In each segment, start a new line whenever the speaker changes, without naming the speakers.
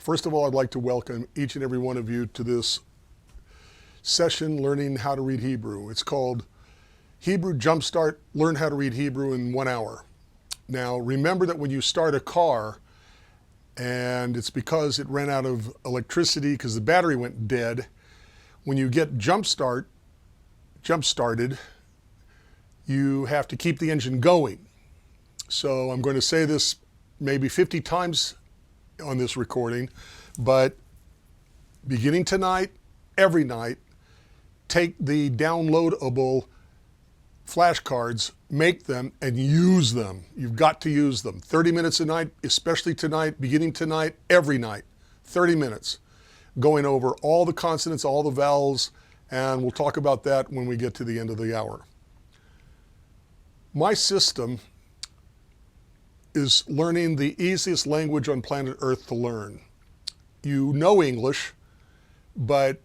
First of all, I'd like to welcome each and every one of you to this session learning how to read Hebrew. It's called Hebrew Jumpstart, Learn How to Read Hebrew in 1 hour. Now, remember that when you start a car and it's because it ran out of electricity because the battery went dead, when you get jump-started, you have to keep the engine going. So I'm going to say this maybe 50 times on this recording, but beginning tonight, every night, take the downloadable flashcards, make them, and use them. You've got to use them. 30 minutes a night, especially tonight, beginning tonight, every night, 30 minutes, going over all the consonants, all the vowels, and we'll talk about that when we get to the end of the hour. My system is learning the easiest language on planet Earth to learn. You know English, but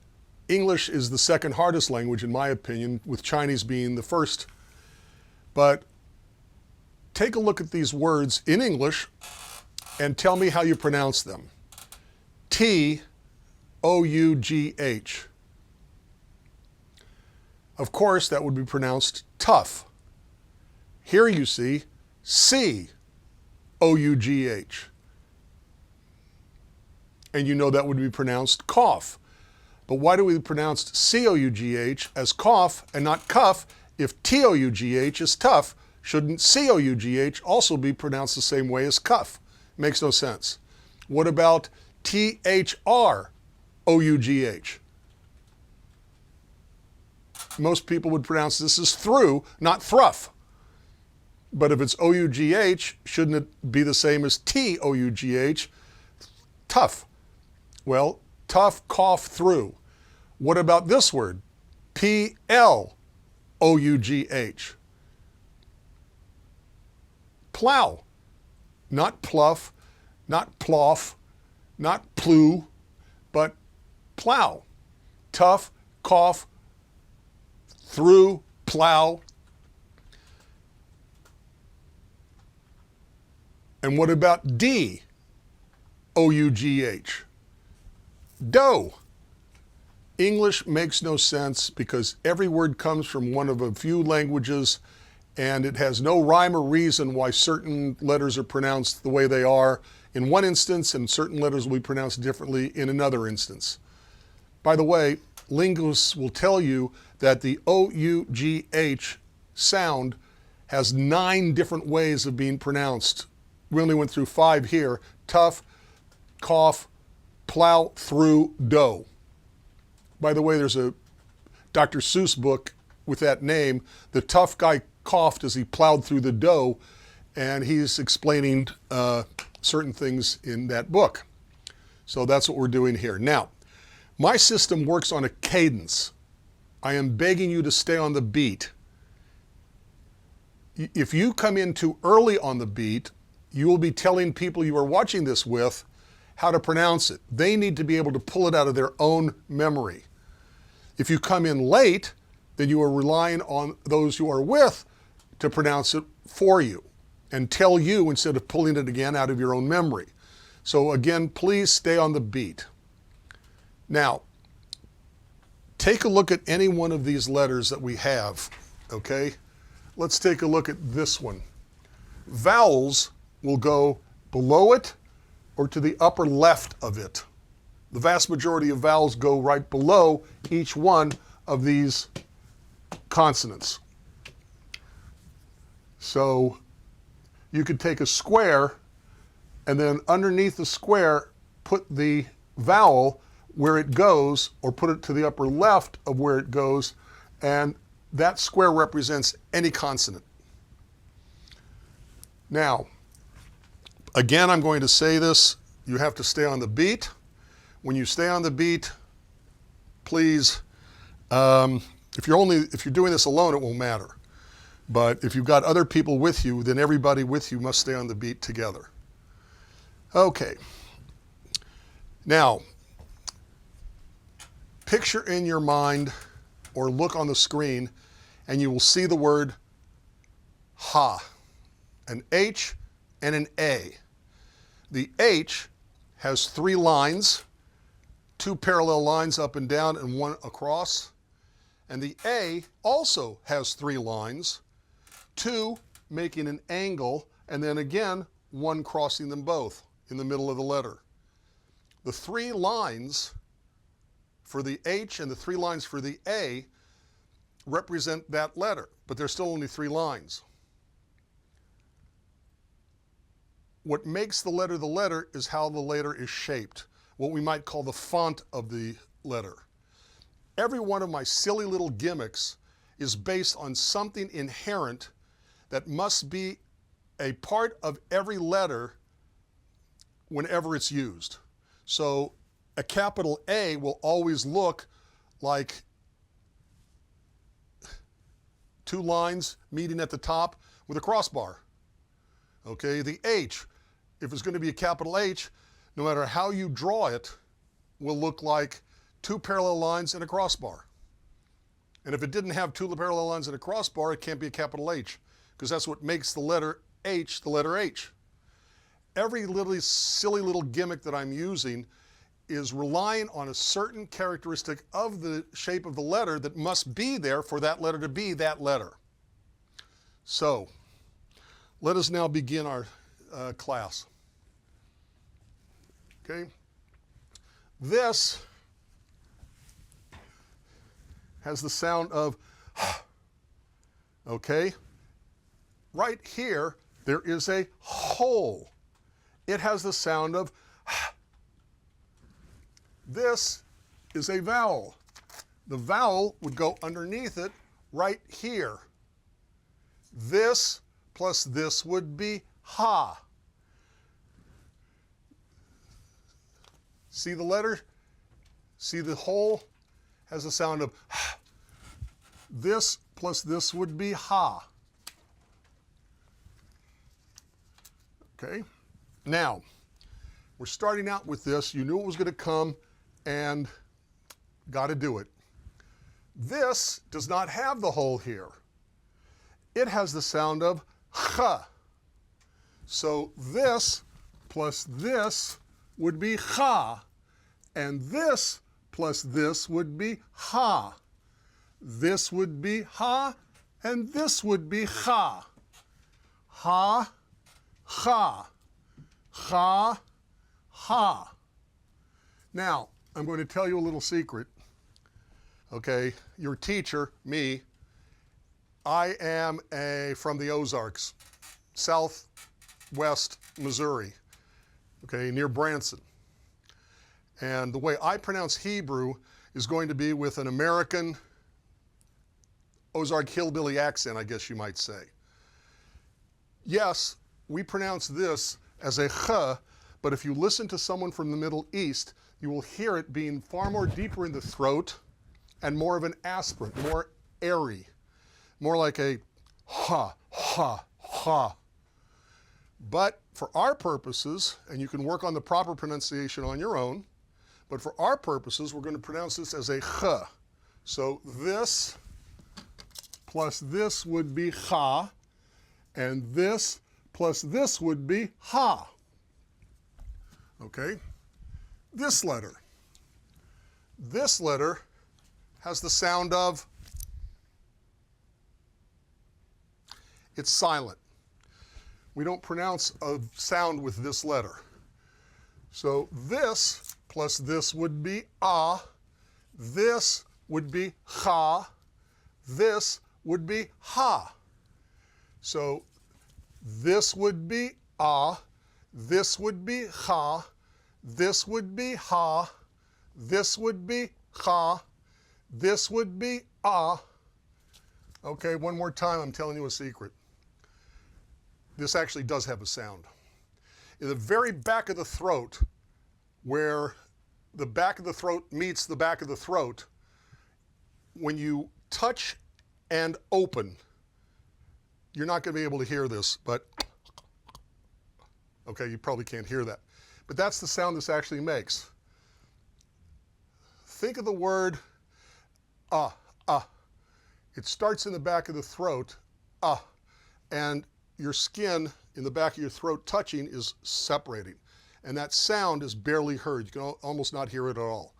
English is the second hardest language in my opinion, with Chinese being the first. But take a look at these words in English and tell me how you pronounce them. T-O-U-G-H. Of course, that would be pronounced tough. Here you see C-O-U-G-H. And you know that would be pronounced cough. But why do we pronounce C-O-U-G-H as cough and not cuff? If T-O-U-G-H is tough, shouldn't C-O-U-G-H also be pronounced the same way as cuff? Makes no sense. What about T-H-R-O-U-G-H? Most people would pronounce this as through, not thruff. But if it's O-U-G-H, shouldn't it be the same as T-O-U-G-H? Tough. Well, tough, cough, through. What about this word? P-L-O-U-G-H. Plow. Not pluff, not ploff, not plew, but plow. Tough, cough, through, plow. And what about D-O-U-G-H? Dough. English makes no sense because every word comes from one of a few languages and it has no rhyme or reason why certain letters are pronounced the way they are in one instance and certain letters will be pronounced differently in another instance. By the way, linguists will tell you that the O-U-G-H sound has 9 different ways of being pronounced. We only went through 5 here. Tough, cough, plow, through, dough. By the way, there's a Dr. Seuss book with that name. The tough guy coughed as he plowed through the dough, and he's explaining certain things in that book. So that's what we're doing here. Now, my system works on a cadence. I am begging you to stay on the beat. If you come in too early on the beat, you will be telling people you are watching this with how to pronounce it. They need to be able to pull it out of their own memory. If you come in late, then you are relying on those you are with to pronounce it for you and tell you instead of pulling it again out of your own memory. So again, please stay on the beat. Now, take a look at any one of these letters that we have, okay? Let's take a look at this one. Vowels will go below it or to the upper left of it. The vast majority of vowels go right below each one of these consonants. So you could take a square and then underneath the square put the vowel where it goes or put it to the upper left of where it goes, and that square represents any consonant. Now, again, I'm going to say this, you have to stay on the beat. When you stay on the beat, please, if you're doing this alone, it won't matter. But if you've got other people with you, then everybody with you must stay on the beat together. Okay. Now, picture in your mind or look on the screen and you will see the word ha, an H and an A. The H has 3 lines, 2 parallel lines up and down and 1 across. And the A also has 3 lines, 2 making an angle, and then again 1 crossing them both in the middle of the letter. The 3 lines for the H and the 3 lines for the A represent that letter, but there's still only 3 lines. What makes the letter is how the letter is shaped, what we might call the font of the letter. Every one of my silly little gimmicks is based on something inherent that must be a part of every letter whenever it's used. So a capital A will always look like 2 lines meeting at the top with a crossbar. Okay, the H, if it's going to be a capital H, no matter how you draw it, will look like 2 parallel lines and a crossbar. And if it didn't have 2 parallel lines and a crossbar, it can't be a capital H, because that's what makes the letter H the letter H. Every little silly little gimmick that I'm using is relying on a certain characteristic of the shape of the letter that must be there for that letter to be that letter. So, let us now begin our class. Okay? This has the sound of okay? Right here, there is a hole. It has the sound of This is a vowel. The vowel would go underneath it right here. This plus this would be ha. See the letter? See the hole? Has the sound of ha. This plus this would be ha. Okay? Now, we're starting out with this. You knew it was going to come and got to do it. This does not have the hole here. It has the sound of cha. So this plus this would be cha, and this plus this would be ha. This would be ha, and this would be cha. Ha, cha, cha, ha. Now, I'm going to tell you a little secret. Okay, your teacher, me, I am from the Ozarks, southwest Missouri, okay, near Branson. And the way I pronounce Hebrew is going to be with an American Ozark hillbilly accent, I guess you might say. Yes, we pronounce this as a ch, but if you listen to someone from the Middle East, you will hear it being far more deeper in the throat and more of an aspirate, more airy, more like a ha, ha, ha. But for our purposes, and you can work on the proper pronunciation on your own, but for our purposes, we're going to pronounce this as a ch. So this plus this would be cha, and this plus this would be ha. Okay? This letter has the sound of, it's silent. We don't pronounce a sound with this letter. So this plus this would be ah, this would be cha, this would be ha. So this would be ah, this would be cha, this would be ha, this would be cha, this would be ah. Okay, one more time, I'm telling you a secret. This actually does have a sound. In the very back of the throat, where the back of the throat meets the back of the throat, when you touch and open, you're not going to be able to hear this, but okay, you probably can't hear that. But that's the sound this actually makes. Think of the word ah, ah. It starts in the back of the throat, and your skin in the back of your throat touching is separating. and that sound is barely heard. You can almost not hear it at all.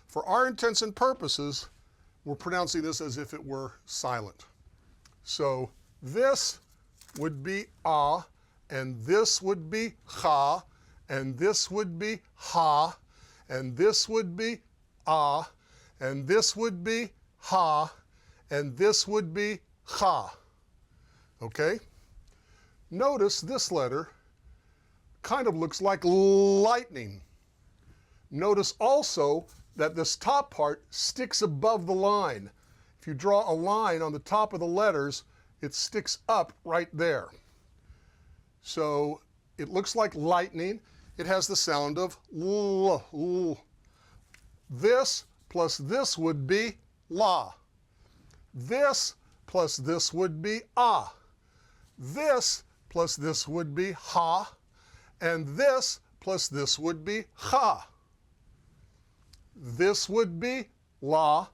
For our intents and purposes, we're pronouncing this as if it were silent. So this would be ah, and this would be ha, and this would be ha, and this would be ah, and this would be ha, and this would be ha. Okay? Notice this letter kind of looks like lightning. Notice also that this top part sticks above the line. If you draw a line on the top of the letters, it sticks up right there. So it looks like lightning. It has the sound of l, l. This plus this would be la. This plus this would be ah. This plus this would be ha. And this plus this would be ha. This would be la,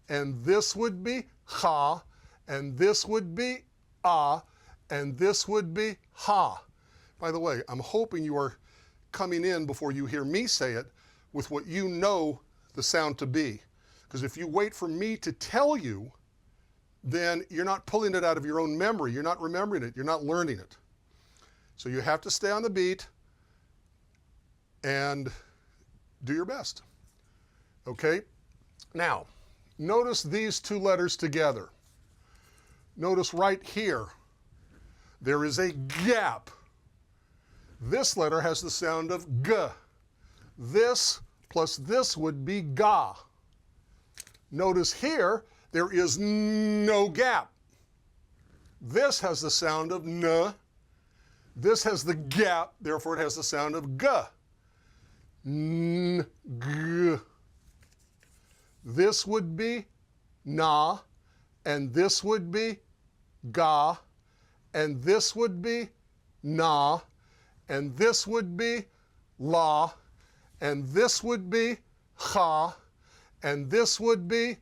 and this would be ha, and this would be ah, and this would be ha. By the way, I'm hoping you are coming in before you hear me say it with what you know the sound to be. Because if you wait for me to tell you, then you're not pulling it out of your own memory. You're not remembering it. You're not learning it. So you have to stay on the beat and do your best. Okay? Now, notice these two letters together. Notice right here, there is a gap. This letter has the sound of g. This plus this would be ga. Notice here, there is no gap. This has the sound of n. This has the gap, therefore it has the sound of g. N, g. This would be na, and this would be ga, and this would be na, and this would be la, and this would be cha, and this would be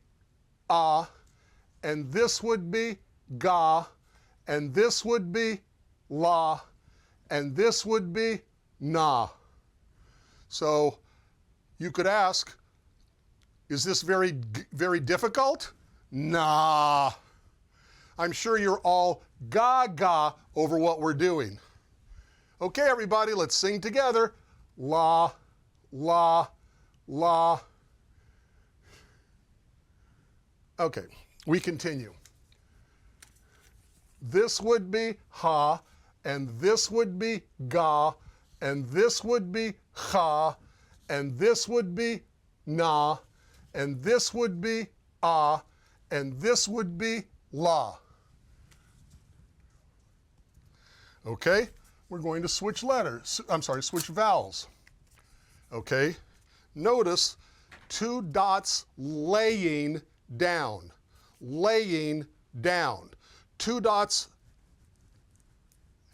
ah, and this would be ga, and this would be la, and this would be na. So you could ask, is this very difficult? Nah. I'm sure you're all gaga over what we're doing. Okay, everybody, let's sing together. La, la, la. Okay, we continue. This would be ha, and this would be ga, and this would be cha, and this would be na, and this would be ah, and this would be la. Okay, we're going to switch letters. Switch vowels. Okay, notice two dots laying down. Laying down. Two dots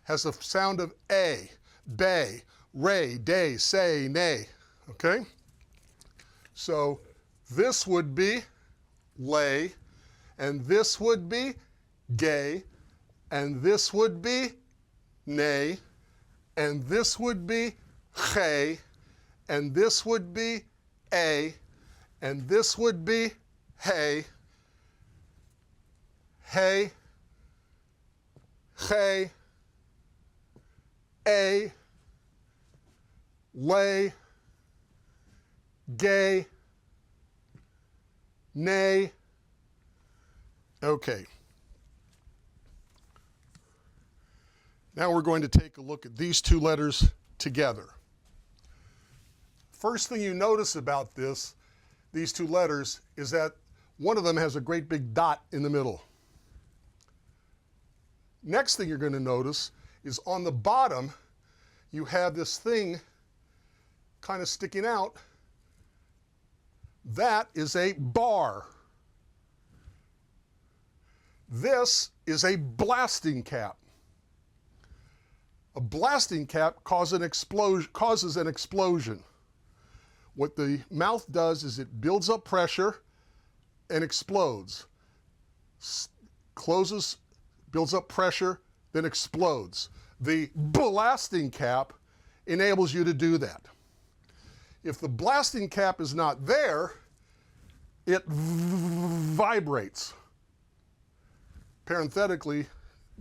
has the sound of a, bay, ray, day, say, nay. Okay? So this would be lay, and this would be gay, and this would be nay, and this would be che, and this would be a, and this would be hey, hey, che, a, lay, gay, nay. Okay. Now we're going to take a look at these two letters together. First thing you notice about these two letters, is that one of them has a great big dot in the middle. Next thing you're going to notice is on the bottom, you have this thing kind of sticking out. That is a bar. This is a blasting cap. A blasting cap causes an explosion. What the mouth does is it builds up pressure and explodes. Closes, builds up pressure, then explodes. The blasting cap enables you to do that. If the blasting cap is not there, it vibrates. Parenthetically,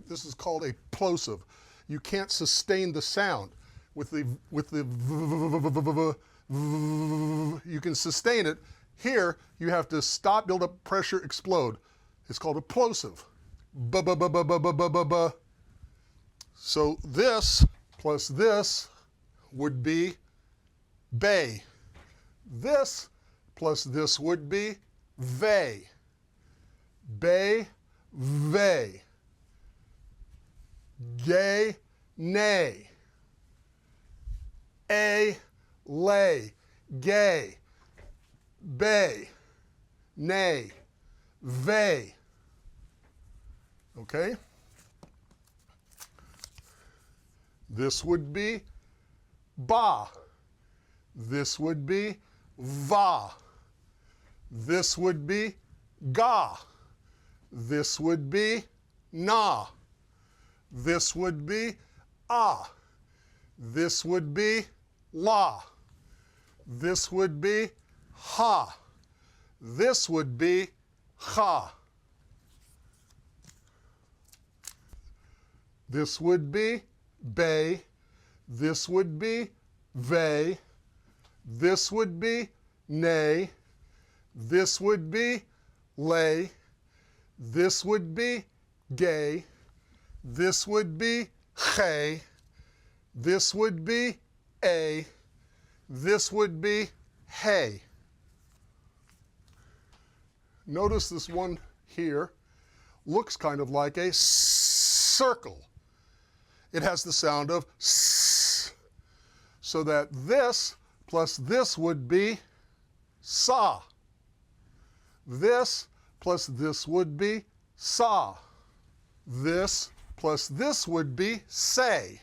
this is called a plosive. You can't sustain the sound. With the you can sustain it. Here, you have to stop, build up pressure, explode. It's called a plosive. So this plus this would be bay. This plus this would be vey. Bay, vey. Gay, nay. A, lay. Gay. Bay. Nay. Vey. Okay? This would be ba. This would be va. This would be ga. This would be na. This would be ah. This would be la. This would be ha. This would be cha. This would be bay. This would be vey. This would be nay. This would be lay. This would be gay. This would be chay. This would be a. This would be hey. Notice this one here looks kind of like a circle. It has the sound of s. So that this plus this would be sa. This plus this would be sa. This plus this would be say.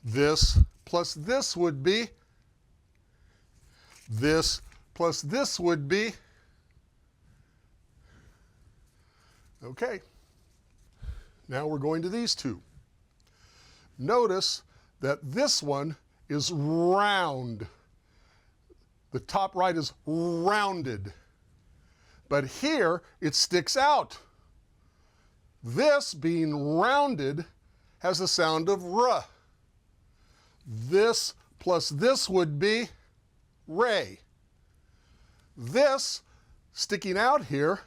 This plus this would be. This plus this would be. Okay. Now we're going to these two. Notice that this one is round. The top right is rounded. But here it sticks out. This, being rounded, has the sound of r. This plus this would be ray. This, sticking out here,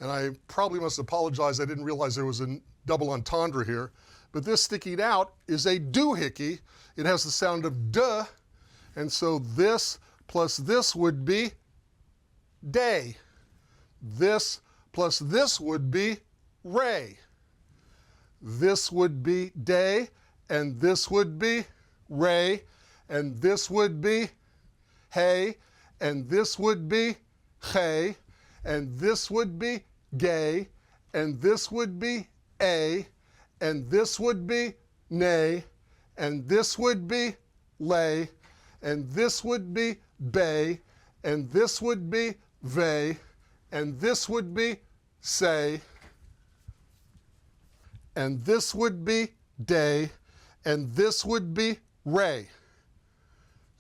and I probably must apologize, I didn't realize there was a double entendre here, but this sticking out is a doohickey. It has the sound of duh, and so this plus this would be day. This plus this would be ray. This would be day, and this would be ray, and this would be hey, and this would be hey, and this would be gay, and this would be a, and this would be nay, and this would be lay, and this would be bay, and this would be vey, and this would be say, and this would be day, and this would be ray.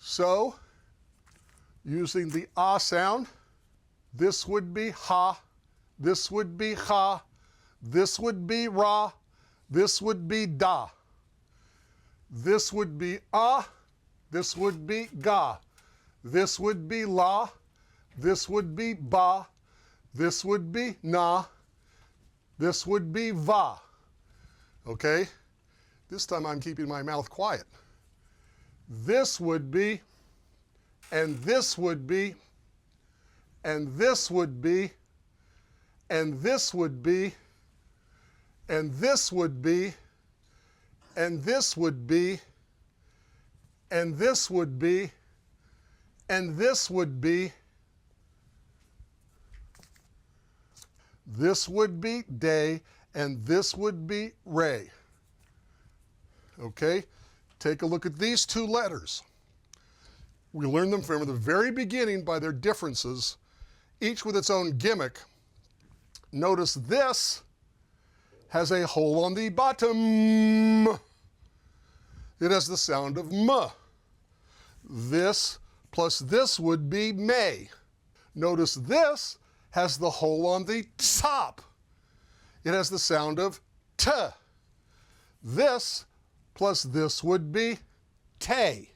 So, using the ah sound, this would be ha, this would be ha, this would be ra, this would be da. This would be ah, this would be ga, this would be la, this would be ba, this would be na, this would be va. Okay? This time I'm keeping my mouth quiet. This would be, and this would be, and this would be, and this would be, and this would be, and this would be, and this would be, and this would be. This would be day, and this would be ray. Okay? Take a look at these two letters. We learned them from the very beginning by their differences, each with its own gimmick. Notice this has a hole on the bottom. It has the sound of M. This plus this would be may. Notice this has the hole on the top. It has the sound of T. This plus this would be te.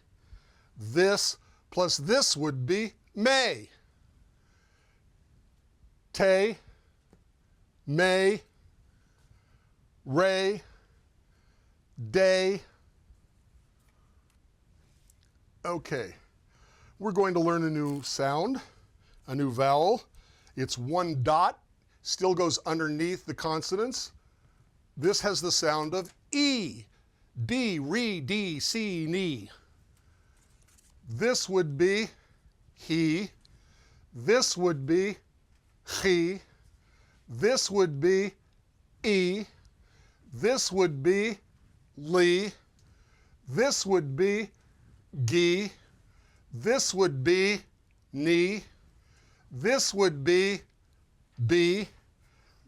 This plus this would be may. Te, may, ray, day. Okay, we're going to learn a new sound, a new vowel. It's one dot, still goes underneath the consonants. This has the sound of E. D, re, D, C, ni. This would be he. This would be he. This would be e. This would be li. This would be gi. This would be ni. This would be b.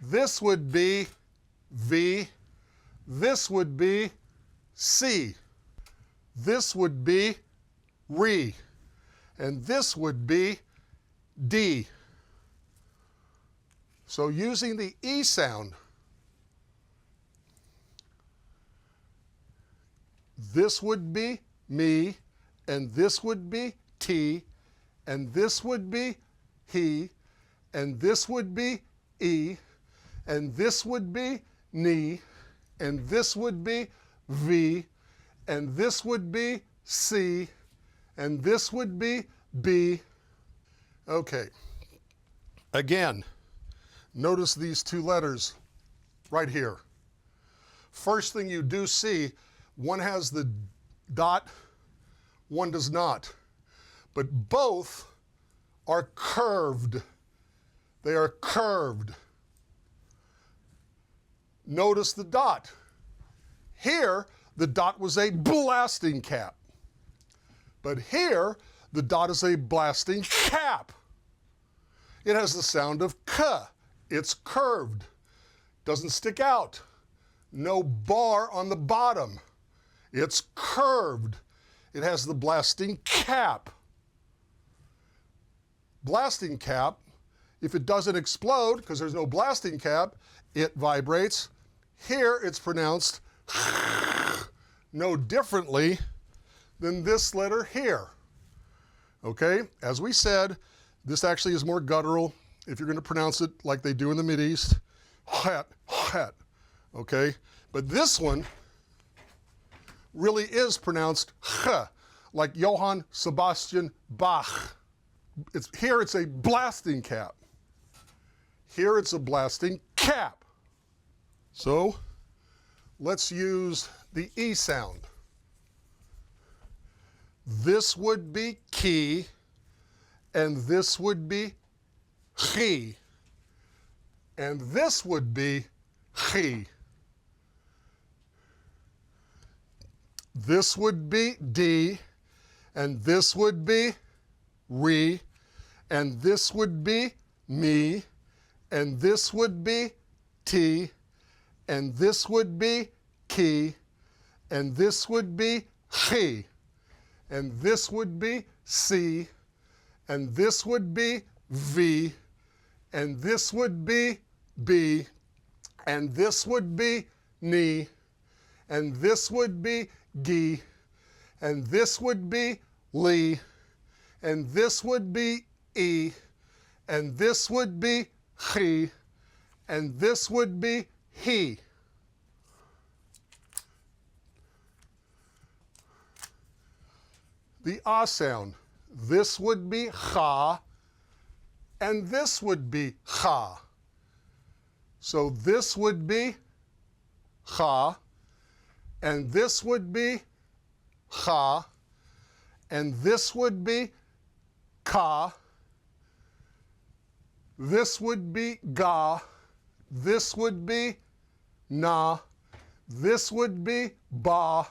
This would be v. This would be c. This would be re. And this would be d. So using the E sound, this would be me, and this would be T, and this would be he, and this would be E, and this would be ni, and this would be V, and this would be C, and this would be B. Okay. Again, notice these two letters right here. First thing you do see, one has the dot, one does not. But both are curved. They are curved. Notice the dot. Here, the dot was a blasting cap. But here, the dot is a blasting cap. It has the sound of K. It's curved. Doesn't stick out. No bar on the bottom. It's curved. It has the blasting cap. Blasting cap, if it doesn't explode, because there's no blasting cap, it vibrates. Here it's pronounced no differently than this letter here. Okay, as we said, this actually is more guttural if you're going to pronounce it like they do in the Mideast. Het, het. Okay, but this one really is pronounced ch, like Johann Sebastian Bach. Here it's a blasting cap. Here it's a blasting cap. So let's use the E sound. This would be ki, and this would be chi, and this would be chi. This would be D, and this would be re, and this would be me, and this would be T, and this would be ki, and this would be chi, and this would be C, and this would be V, and this would be B, and this would be ni, and this would be gi, and this would be li, and this would be e, and this would be chi, and this would be he. The ah sound. This would be cha, and this would be cha. So this would be cha, and this would be cha, and this would be ka, this would be ga, this would be na, this would be ba,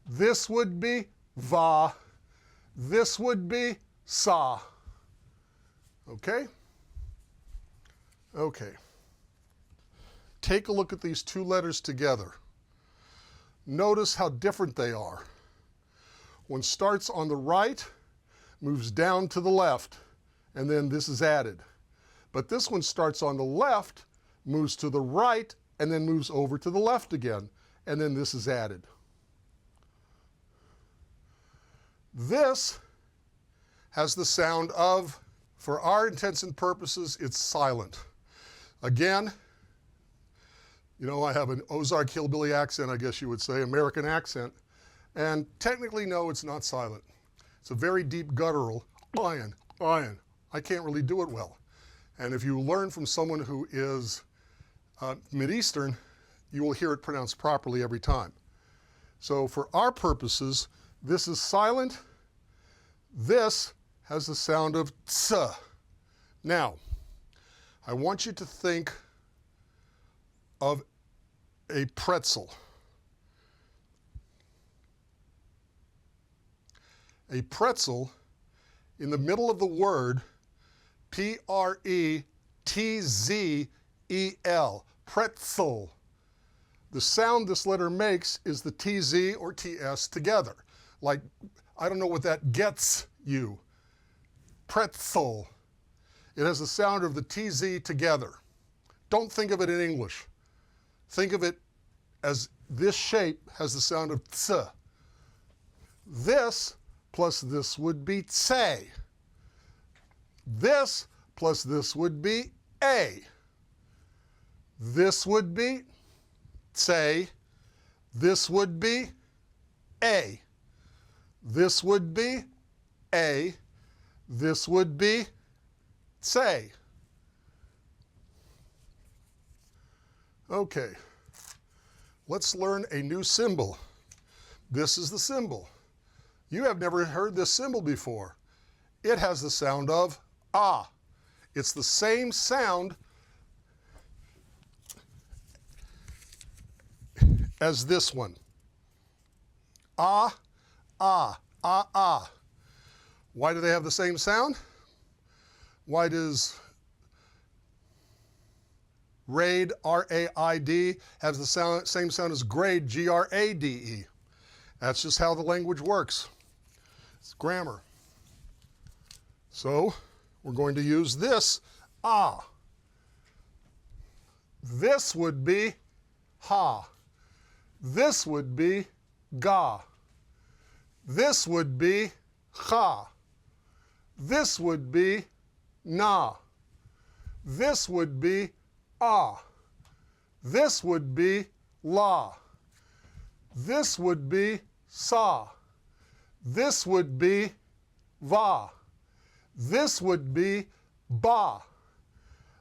this would be va, this would be sa. Okay? Okay. Take a look at these two letters together. notice how different they are. One starts on the right, moves down to the left, and then this is added. But this one starts on the left, moves to the right, and then moves over to the left again, and then this is added. This has the sound of, for our intents and purposes, it's silent. Again, you know, I have an Ozark hillbilly accent, I guess you would say, American accent, and technically, no, it's not silent. It's a very deep guttural, iron, iron. I can't really do it well. And if you learn from someone who is Mideastern, you will hear it pronounced properly every time. So for our purposes, this is silent. This has the sound of ts. Now, I want you to think of a pretzel. A pretzel, in the middle of the word, P-R-E-T-Z-E-L, pretzel. The sound this letter makes is the TZ or TS together. Like, I don't know what that gets you. Pretzel. It has the sound of the TZ together. Don't think of it in English. Think of it as this shape has the sound of ts. This plus this would be tse. This plus this would be a. This would be tse. This would be a. This would be a. This would be tse. Okay, let's learn a new symbol. This is the symbol. You have never heard this symbol before. It has the sound of ah. It's the same sound as this one. Ah, ah, ah, ah. Why do they have the same sound? Why does raid, R-A-I-D, have the same sound as grade, G-R-A-D-E? That's just how the language works. It's grammar. So we're going to use this, ah. This would be ha. This would be ga. This would be cha. This would be na. This would be ah. This would be la. This would be sa. This would be va. This would be ba.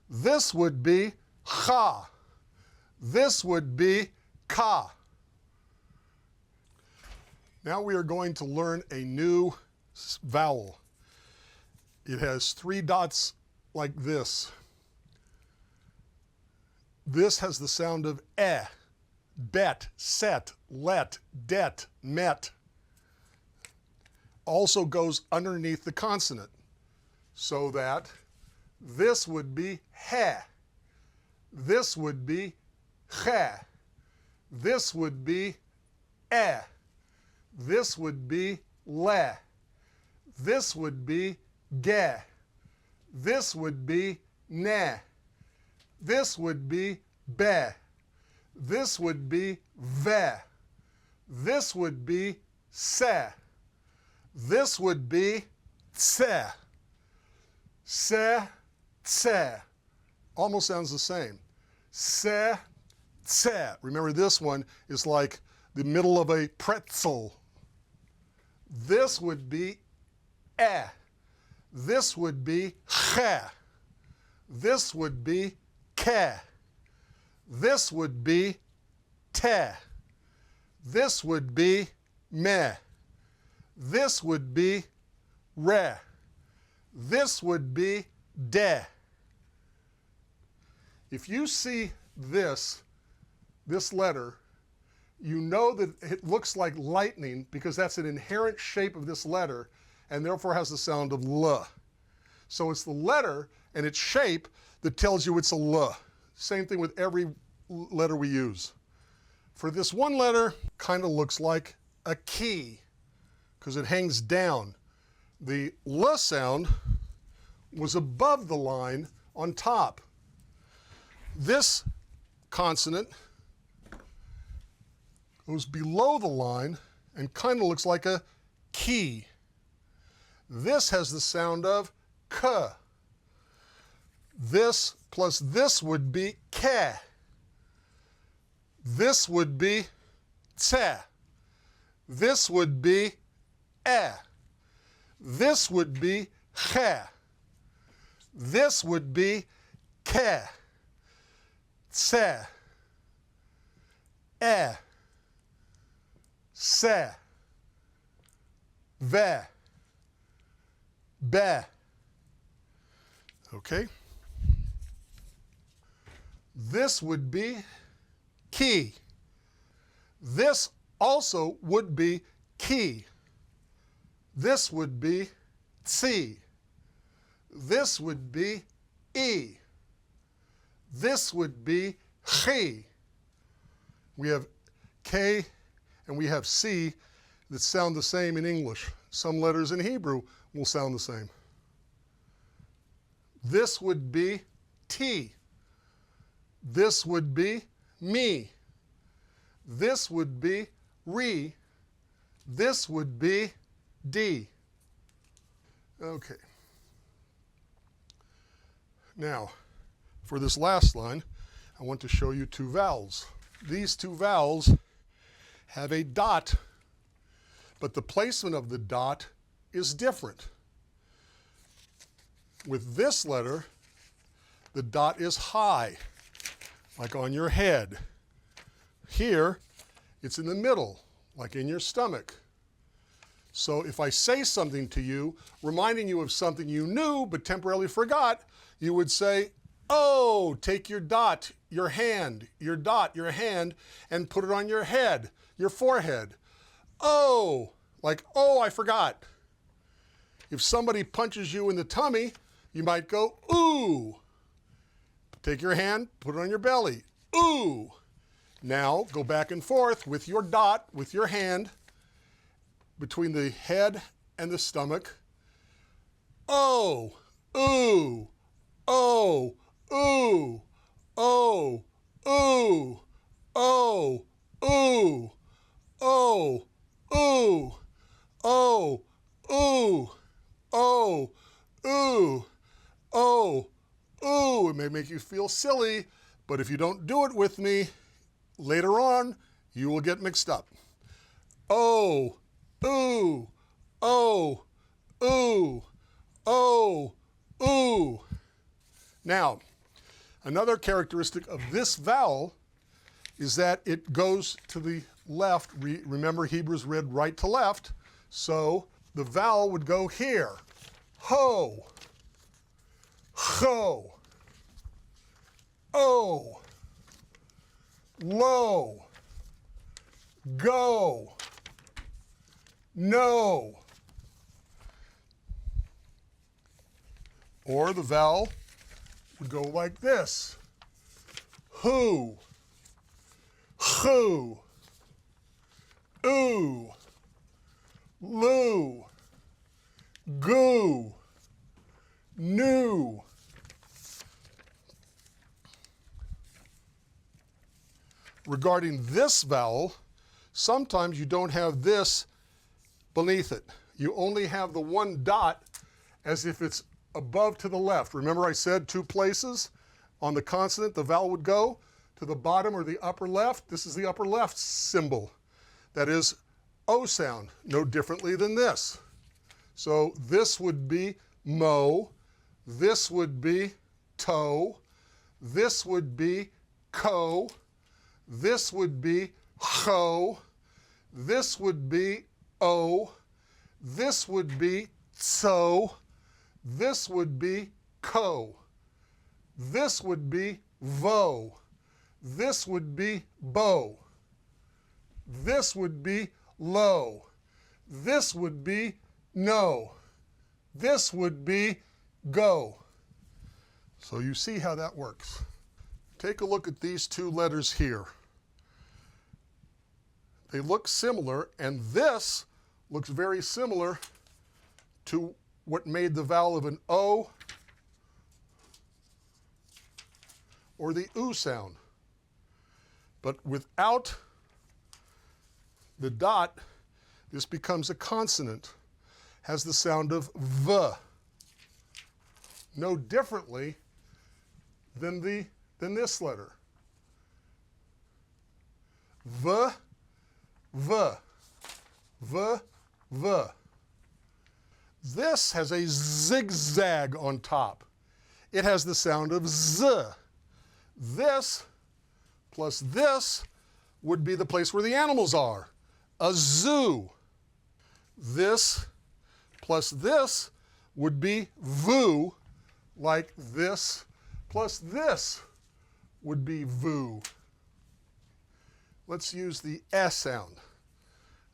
This would be cha. This would be ka. Now we are going to learn a new vowel. It has 3 dots like this. This has the sound of eh, bet, set, let, det, met. Also goes underneath the consonant, so that this would be he, this would be che, this would be eh, this would be le, this would be ge, this would be ne, this would be be, this would be ve, this would be se, this would be tse. Se, tse. Almost sounds the same. Se, tse. Remember, this one is like the middle of a pretzel. This would be eh. This would be che. This would be ke. This would be te. This would be me. This would be re. This would be de. If you see this letter, you know that it looks like lightning because that's an inherent shape of this letter and therefore has the sound of l. So it's the letter and its shape that tells you it's a l. Same thing with every letter we use. For this one letter, kind of looks like a key because it hangs down. The L sound was above the line on top. This consonant goes below the line and kind of looks like a key. This has the sound of K. This plus this would be K. This would be Tse. This would be E. This would be Che. This would be Ke. Tse. E. Se. Ve. Be. Okay? This would be key. This also would be key. This would be tsi. This would be e. This would be chi. We have k and we have c that sound the same in English. Some letters in Hebrew will sound the same. This would be t. This would be me. This would be re. This would be d. Okay. Now, for this last line, I want to show you two vowels. These two vowels have a dot, but the placement of the dot is different. With this letter, the dot is high, like on your head. Here, it's in the middle, like in your stomach. So if I say something to you, reminding you of something you knew but temporarily forgot, you would say, oh, take your dot, your hand, your dot, your hand, and put it on your head, your forehead. Oh, like, oh, I forgot. If somebody punches you in the tummy, you might go, ooh. Take your hand, put it on your belly, ooh. Now, go back and forth with your dot, with your hand, between the head and the stomach. Oh, ooh, oh, ooh, oh, ooh, oh, ooh, oh, ooh, oh, ooh, oh, ooh, oh, ooh. It may make you feel silly, but if you don't do it with me, later on, you will get mixed up. Oh, ooh, oh, ooh, oh, ooh. Now, another characteristic of this vowel is that it goes to the left. Remember, Hebrews read right to left, so the vowel would go here. Ho, ho, oh, low, go, no. Or the vowel would go like this. Who, ooh, loo, goo, new. Regarding this vowel, sometimes you don't have this beneath it. You only have the one dot as if it's above to the left. Remember I said two places on the consonant the vowel would go? To the bottom or the upper left. This is the upper left symbol. That is O sound, no differently than this. So this would be mo, this would be toe, this would be ko, this would be ho, this would be o, this would be tso, this would be ko, this would be vo, this would be bo, this would be lo, this would be no, this would be go. So you see how that works. Take a look at these two letters here. They look similar, and this looks very similar to what made the vowel of an O or the U sound. But without the dot, this becomes a consonant, has the sound of V, no differently than this letter. V, V, V, V. This has a zigzag on top. It has the sound of Z. This plus this would be the place where the animals are, a zoo. This plus this would be VOO, like this plus this would be VOO. Let's use the S sound.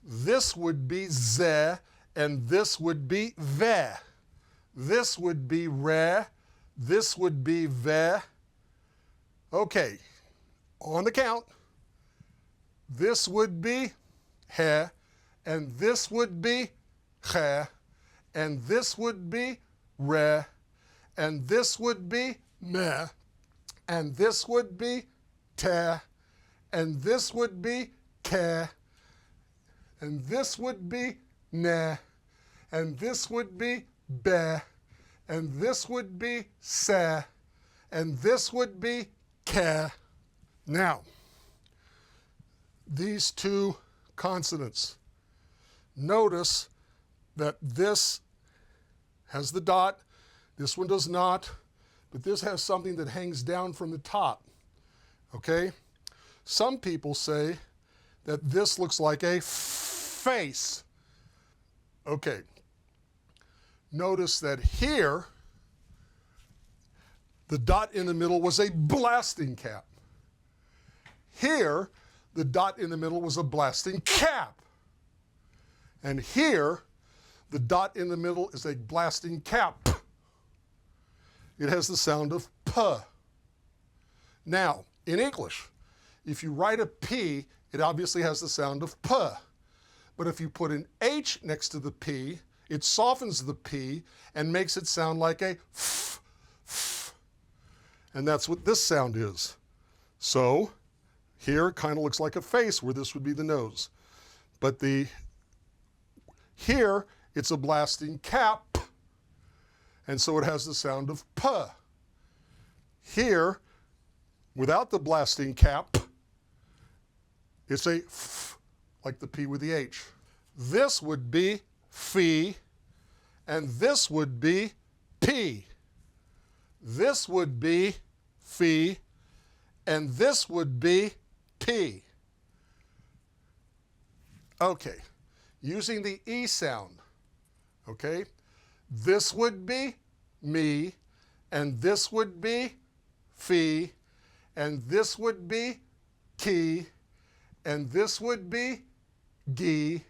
This would be Z, and this would be VE. This would be RE, this would be VE. Okay, on the count, this would be HE, and this would be CHE, and this would be RE, and this would be ME, and this would be TE, and this would be KE, and this would be NE, and this would be BE, and this would be SE, and this would be KE. Now, these two consonants, notice that this has the dot, this one does not, but this has something that hangs down from the top, okay? Some people say that this looks like a face. Okay, notice that here, the dot in the middle was a blasting cap. Here, the dot in the middle was a blasting cap. And here, the dot in the middle is a blasting cap. It has the sound of P. Now, in English, if you write a P, it obviously has the sound of P. But if you put an H next to the P, it softens the P and makes it sound like a F, F. And that's what this sound is. So, here it kind of looks like a face where this would be the nose. But here, it's a blasting cap, and so it has the sound of P. Here, without the blasting cap, it's a F, like the P with the H. This would be Phi, and this would be P. This would be Phi, and this would be P. Okay, using the E sound, okay? This would be me, and this would be Phi, and this would be Ki, and this would be Gi,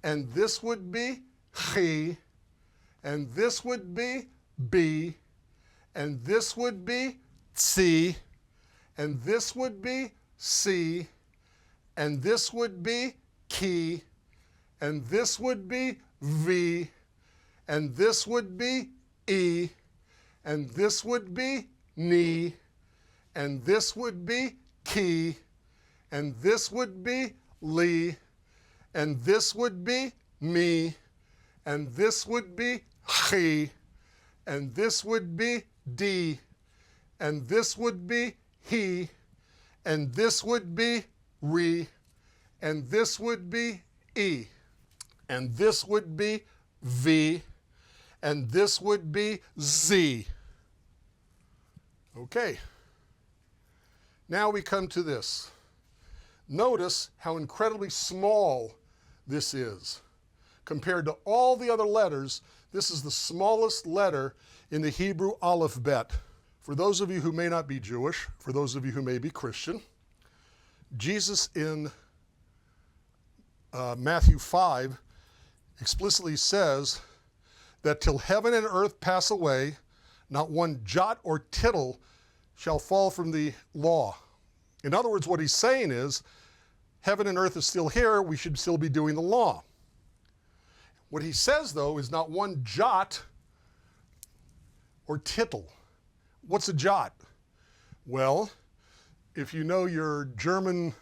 and this would be Chi, and this would be B, and this would be Tsi, and this would be Si, and this would be Ki, and this would be V, and this would be E, and this would be Ni, and this would be Ki, and this would be Li, and this would be Me, and this would be Chi, and this would be Di, and this would be He, and this would be Re, and this would be E, and this would be V, and this would be Z. Okay. Now we come to this. Notice how incredibly small this is. Compared to all the other letters, this is the smallest letter in the Hebrew Alef Bet. For those of you who may not be Jewish, for those of you who may be Christian, Jesus in Matthew 5 explicitly says that till heaven and earth pass away, not one jot or tittle shall fall from the law. In other words, what he's saying is, heaven and earth is still here, we should still be doing the law. What he says, though, is not one jot or tittle. What's a jot? Well, if you know your German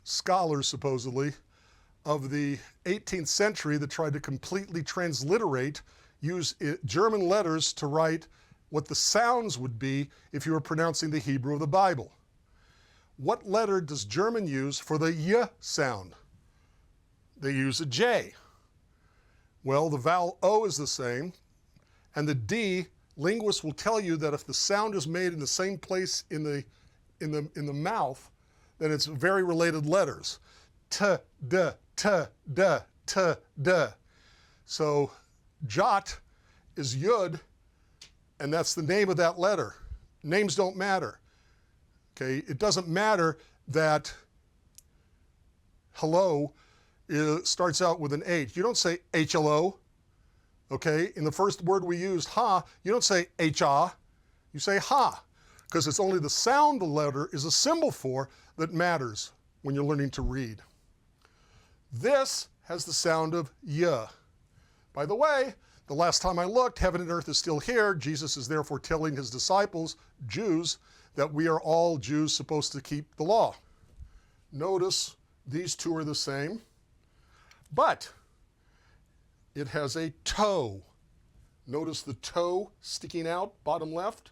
scholars, supposedly, of the 18th century that tried to completely transliterate, use German letters to write what the sounds would be if you were pronouncing the Hebrew of the Bible. What letter does German use for the Y sound? They use a J. Well, the vowel O is the same, and the D, linguists will tell you that if the sound is made in the same place in the mouth, then it's very related letters. T, D, T, D, T, D. So jot is yud, and that's the name of that letter. Names don't matter. Okay, it doesn't matter that hello starts out with an H. You don't say HLO. Okay, in the first word we used, ha, you don't say H-ah, you say ha, because it's only the sound the letter is a symbol for that matters when you're learning to read. This has the sound of y. By the way, the last time I looked, heaven and earth is still here. Jesus is therefore telling his disciples, Jews, that we are all Jews supposed to keep the law. Notice these two are the same, but it has a toe. Notice the toe sticking out, bottom left.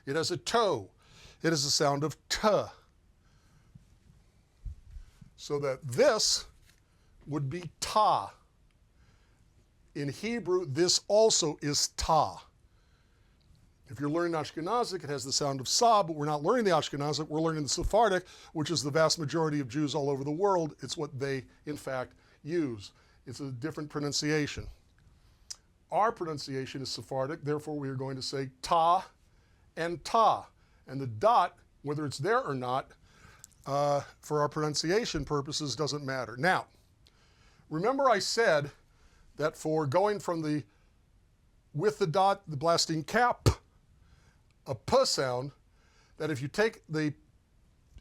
It has a toe. It has the sound of t. So that this would be ta. In Hebrew, this also is ta. If you're learning Ashkenazic, it has the sound of sa, but we're not learning the Ashkenazic, we're learning the Sephardic, which is the vast majority of Jews all over the world. It's what they, in fact, use. It's a different pronunciation. Our pronunciation is Sephardic, therefore we are going to say ta and ta. And the dot, whether it's there or not, for our pronunciation purposes doesn't matter. Now, remember I said that for going from the, with the dot, the blasting cap, a p sound, that if you take the,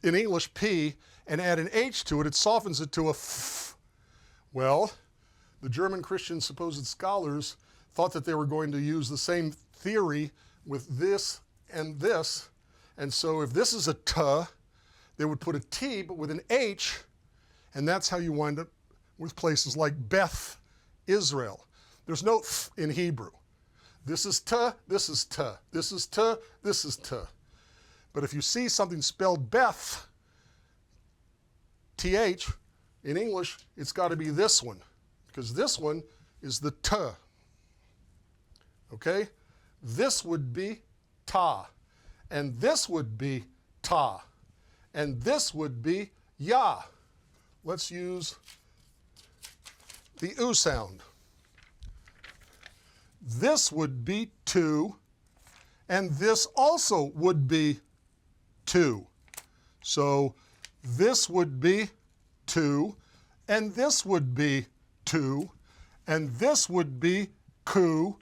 in English, p, and add an h to it, it softens it to a f. Well, the German Christian supposed scholars thought that they were going to use the same theory with this, and so if this is a t, they would put a t, but with an h, and that's how you wind up with places like Beth, Israel. There's no th in Hebrew. This is t, this is t, this is t, this is t. But if you see something spelled Beth, th, in English, it's got to be this one, because this one is the t. Okay? This would be ta, and this would be ta, and this would be ya. Let's use the u sound. This would be two, and this also would be two. So this would be two, and this would be two, and this would be ku,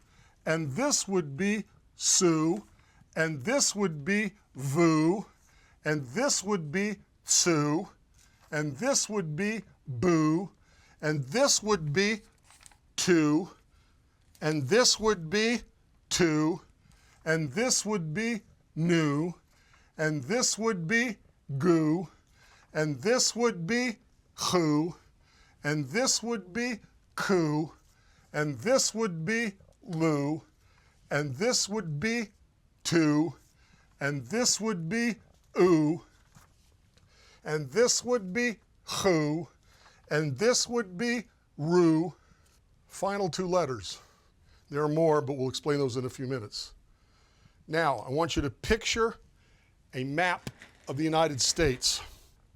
and this would be su, and this would be vu, and this would be tsu, and this would be bu, and this would be tu, and this would be tu, and this would be nu, and this would be gu, and this would be chu, and this would be ku, and this would be lu, and this would be tu, and this would be u, and this would be chu, and this would be ru. Final two letters. There are more, but we'll explain those in a few minutes. Now, I want you to picture a map of the United States.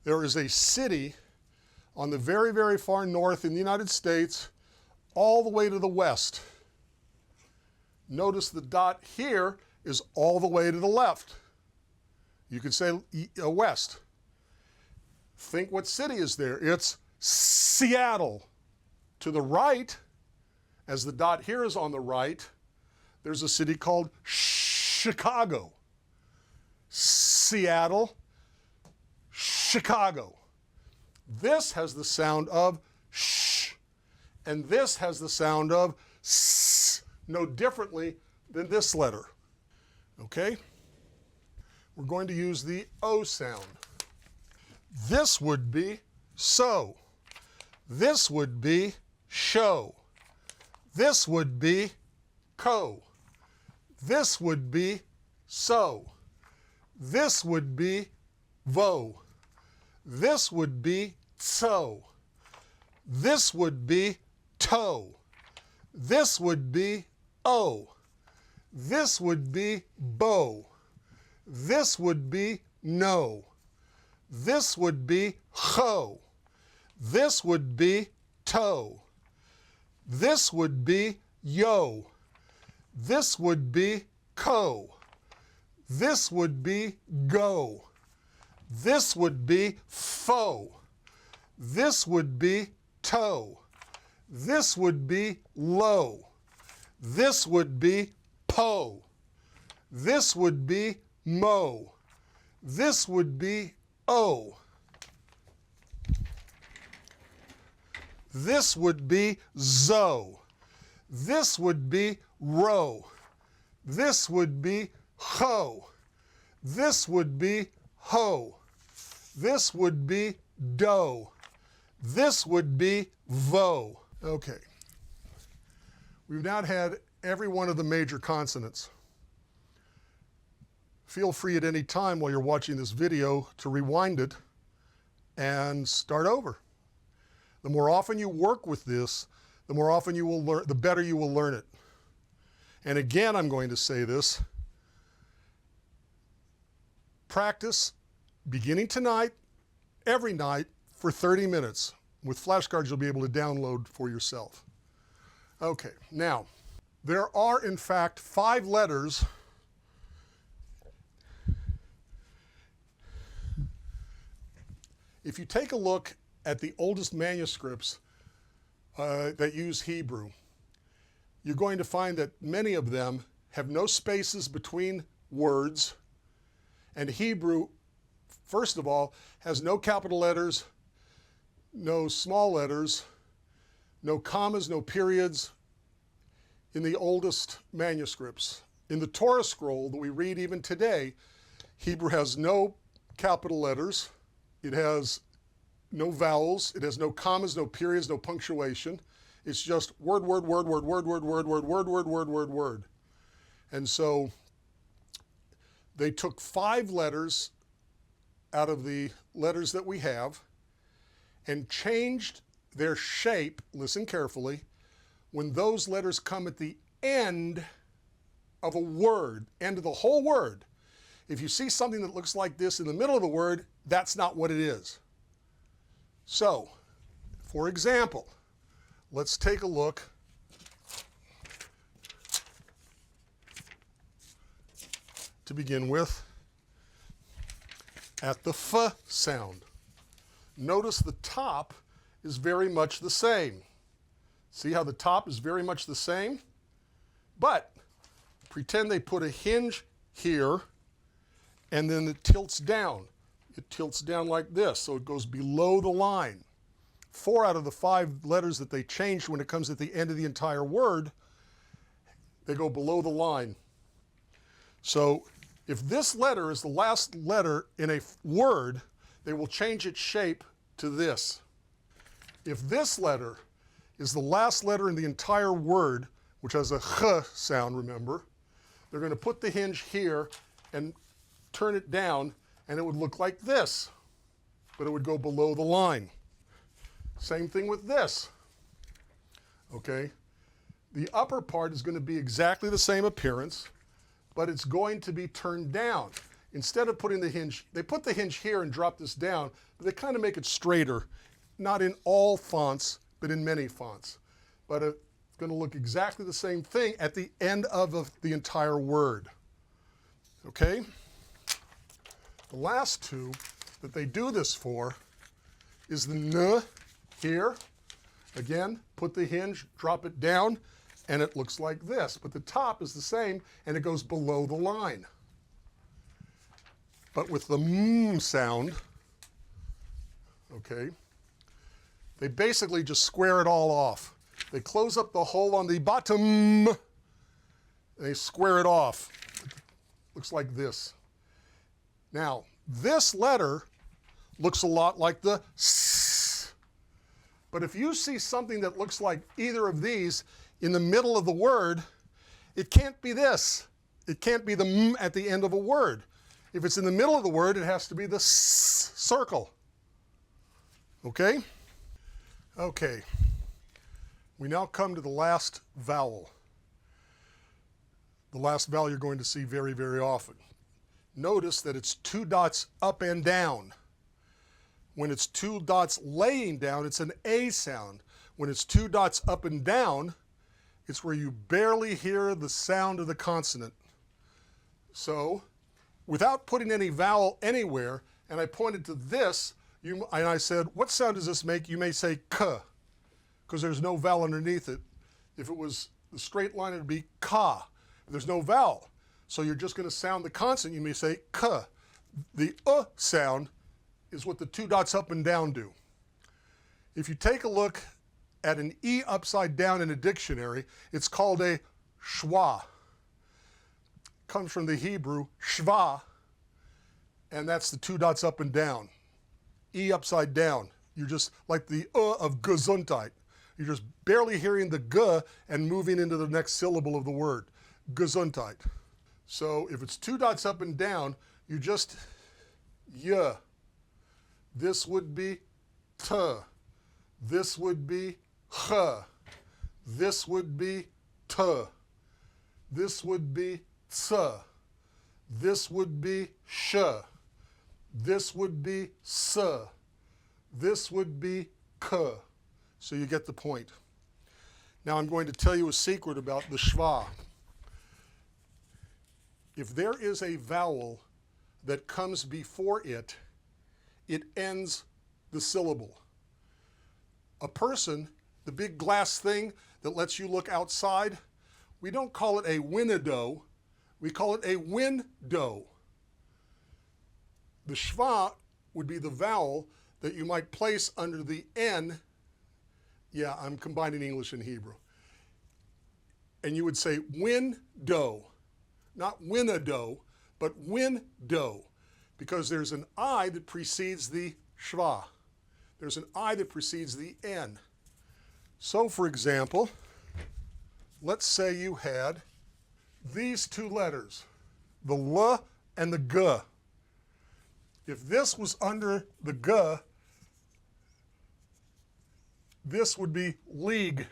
There is a city on the very, very far north in the United States, all the way to the west. Notice the dot here is all the way to the left. You could say west. Think what city is there. It's Seattle. To the right, as the dot here is on the right, there's a city called Chicago. Seattle, Chicago. This has the sound of sh, and this has the sound of s, no differently than this letter. Okay? We're going to use the O sound. This would be so. This would be show. This would be co. This would be so. This would be vo. This would be so. This would be toe. This would be o. This would be bow. This would be no. This would be cho. This would be toe. This would be yo. This would be co. This would be go. This would be fo. This would be toe. This would be low. This would be po. This would be mo. This would be o. This would be zo. This would be ro. This would be ho. This would be ho. This would be do. This would be vo. Okay. We've now had every one of the major consonants. Feel free at any time while you're watching this video to rewind it and start over. The more often you work with this, the more often you will learn, the better you will learn it. And again, I'm going to say this. Practice beginning tonight, every night for 30 minutes. With flashcards you'll be able to download for yourself. Okay, now, there are in fact 5 letters if you take a look at the oldest manuscripts that use Hebrew, you're going to find that many of them have no spaces between words, and Hebrew, first of all, has no capital letters, no small letters, no commas, no periods in the oldest manuscripts. In the Torah scroll that we read even today, Hebrew has no capital letters, it has no vowels, it has no commas, no periods, no punctuation. It's just word, word, word, word, word, word, word, word, word, word, word, word, word. And so they took 5 letters out of the letters that we have and changed their shape, listen carefully, when those letters come at the end of a word, end of the whole word. If you see something that looks like this in the middle of the word, that's not what it is. So, for example, let's take a look to begin with at the f sound. Notice the top is very much the same. See how the top is very much the same? But pretend they put a hinge here and then it tilts down. It tilts down like this, so it goes below the line. 4 out of the 5 letters that they changed when it comes at the end of the entire word, they go below the line. So if this letter is the last letter in a word, they will change its shape to this. If this letter is the last letter in the entire word, which has a ch sound, remember, they're going to put the hinge here and turn it down, and it would look like this, but it would go below the line. Same thing with this. Okay? The upper part is going to be exactly the same appearance, but it's going to be turned down. Instead of putting the hinge, they put the hinge here and drop this down, but they kind of make it straighter, not in all fonts, but in many fonts. But it's going to look exactly the same thing at the end of the entire word. Okay? The last 2 that they do this for is the n here. Again, put the hinge, drop it down, and it looks like this. But the top is the same, and it goes below the line. But with the m sound, okay, They basically just square it all off. They close up the hole on the bottom. They square it off. Looks like this. Now, this letter looks a lot like the S. But if you see something that looks like either of these in the middle of the word, it can't be this. It can't be the M at the end of a word. If it's in the middle of the word, it has to be the S circle. Okay? Okay. We now come to the last vowel. The last vowel you're going to see very, very often. Notice that it's 2 dots up and down. When it's 2 dots laying down, it's an A sound. When it's 2 dots up and down, it's where you barely hear the sound of the consonant. So, without putting any vowel anywhere, and I pointed to this, and I said, what sound does this make? You may say K, because there's no vowel underneath it. If it was the straight line, it would be Ka. There's no vowel. So you're just going to sound the consonant. You may say K. The sound is what the 2 dots up and down do. If you take a look at an E upside down in a dictionary, it's called a schwa. Comes from the Hebrew shva, and that's the 2 dots up and down. E upside down. You're just like the of Gesundheit. You're just barely hearing the G and moving into the next syllable of the word. Gesundheit. So if it's 2 dots up and down, you just Y. This would be T. This would be Ch. This would be T. This would be Ts. This would be Sh. This would be S. This would be K. So you get the point. Now I'm going to tell you a secret about the schwa. If there is a vowel that comes before it, it ends the syllable. A person, the big glass thing that lets you look outside, we don't call it a window, we call it a window. The schwa would be the vowel that you might place under the N. Yeah, I'm combining English and Hebrew. And you would say window. Not winnow, but window, because there's an I that precedes the schwa. There's an I that precedes the N. So, for example, let's say you had these 2 letters, the L and the G. If this was under the G, this would be league.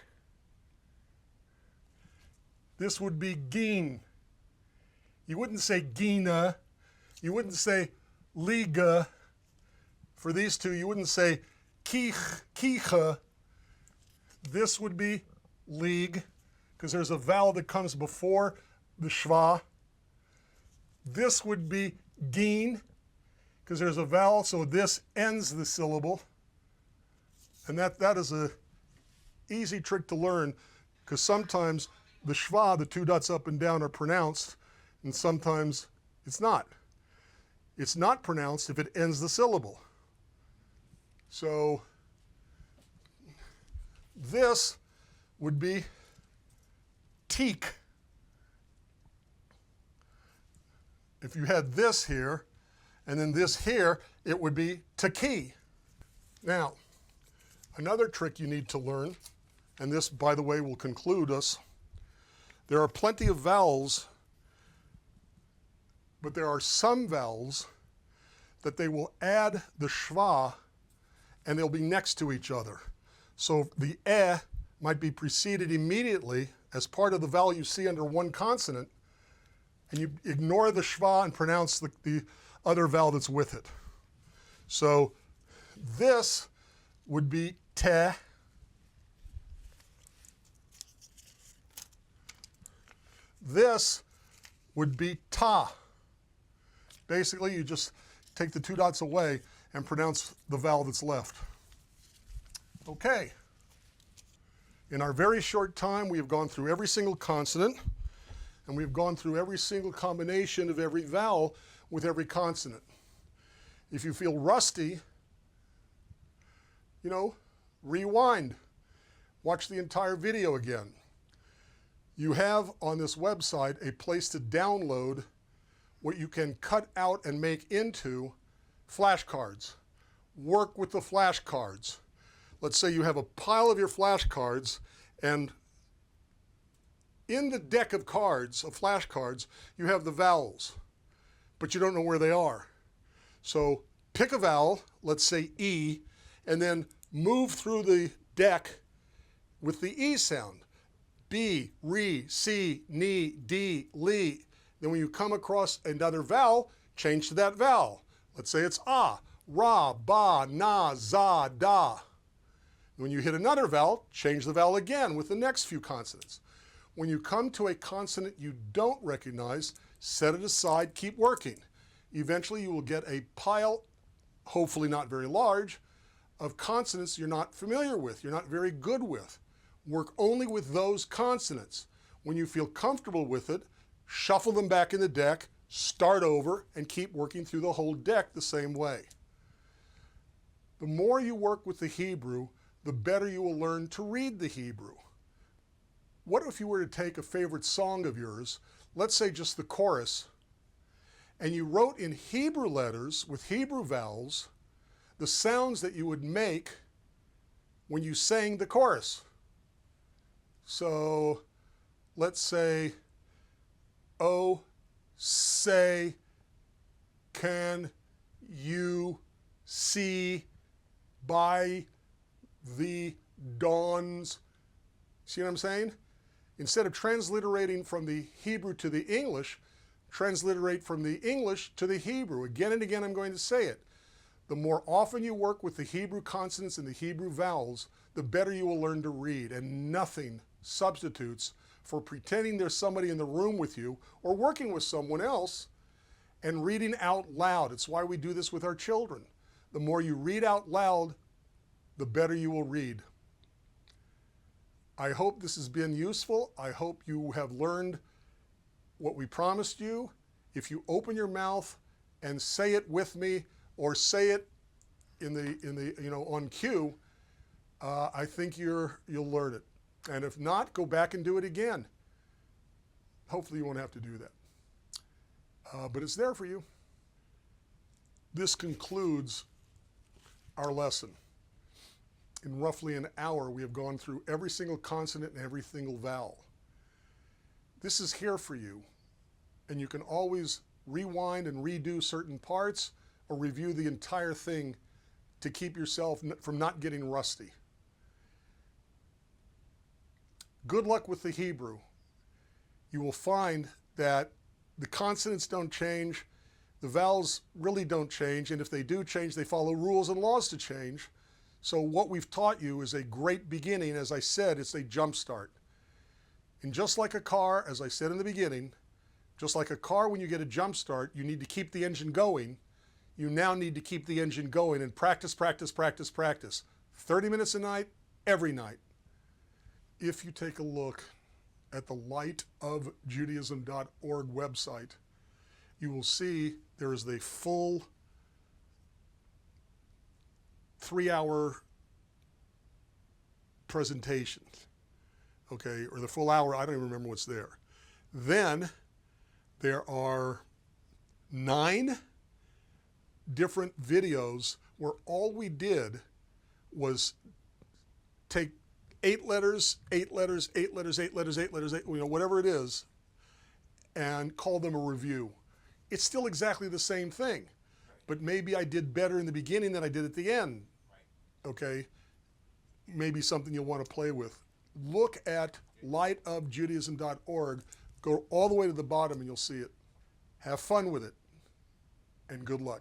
This would be geen. You wouldn't say Gina. You wouldn't say Liga. For these 2, you wouldn't say Kicha. This would be league, because there's a vowel that comes before the schwa. This would be geen, because there's a vowel, so this ends the syllable. And that is a easy trick to learn, because sometimes the schwa, the 2 dots up and down, are pronounced, and sometimes it's not. It's not pronounced if it ends the syllable. So this would be teak. If you had this here, and then this here, it would be taki. Now, another trick you need to learn, and this, by the way, will conclude us. There are plenty of vowels, but there are some vowels that they will add the schwa and they'll be next to each other. So the might be preceded immediately as part of the vowel you see under one consonant, and you ignore the schwa and pronounce the other vowel that's with it. So this would be te. This would be ta. Basically, you just take the 2 dots away and pronounce the vowel that's left. Okay. In our very short time, we have gone through every single consonant, and we've gone through every single combination of every vowel with every consonant. If you feel rusty, rewind, watch the entire video again. You have on this website a place to download what you can cut out and make into flashcards. Work with the flashcards. Let's say you have a pile of your flashcards, and in the deck of cards, of flashcards, you have the vowels, but you don't know where they are. So pick a vowel, let's say E, and then move through the deck with the E sound. B, re, si, ni, di, li. Then when you come across another vowel, change to that vowel. Let's say it's ah, ra, ba, na, za, da. When you hit another vowel, change the vowel again with the next few consonants. When you come to a consonant you don't recognize, set it aside, keep working. Eventually you will get a pile, hopefully not very large, of consonants you're not familiar with, you're not very good with. Work only with those consonants. When you feel comfortable with it, shuffle them back in the deck, start over, and keep working through the whole deck the same way. The more you work with the Hebrew, the better you will learn to read the Hebrew. What if you were to take a favorite song of yours, let's say just the chorus, and you wrote in Hebrew letters with Hebrew vowels the sounds that you would make when you sang the chorus? So let's say, oh, say, can you see by the dawn's, see what I'm saying? Instead of transliterating from the Hebrew to the English, transliterate from the English to the Hebrew. Again and again I'm going to say it. The more often you work with the Hebrew consonants and the Hebrew vowels, the better you will learn to read, and nothing substitutes for pretending there's somebody in the room with you or working with someone else and reading out loud. It's why we do this with our children. The more you read out loud, the better you will read. I hope this has been useful. I hope you have learned what we promised you. If you open your mouth and say it with me, or say it in the on cue, I think you'll learn it. And if not, go back and do it again. Hopefully you won't have to do that. But it's there for you. This concludes our lesson. In roughly an hour, we have gone through every single consonant and every single vowel. This is here for you, and you can always rewind and redo certain parts or review the entire thing to keep yourself from not getting rusty. Good luck with the Hebrew. You will find that the consonants don't change, the vowels really don't change, and if they do change, they follow rules and laws to change. So what we've taught you is a great beginning. As I said, it's a jump start. And just like a car, as I said in the beginning, just like a car, when you get a jump start, you need to keep the engine going. You now need to keep the engine going and practice, practice, practice, practice. 30 minutes a night, every night. If you take a look at the lightofjudaism.org website, you will see there is the full 3-hour presentation, okay, or the full hour, I don't even remember what's there. Then there are 9 different videos where all we did was take 8 letters, 8 letters, 8 letters, 8 letters, 8 letters, 8, whatever it is, and call them a review. It's still exactly the same thing, but maybe I did better in the beginning than I did at the end. Okay, maybe something you'll want to play with. Look at lightofjudaism.org, go all the way to the bottom and you'll see it. Have fun with it, and good luck.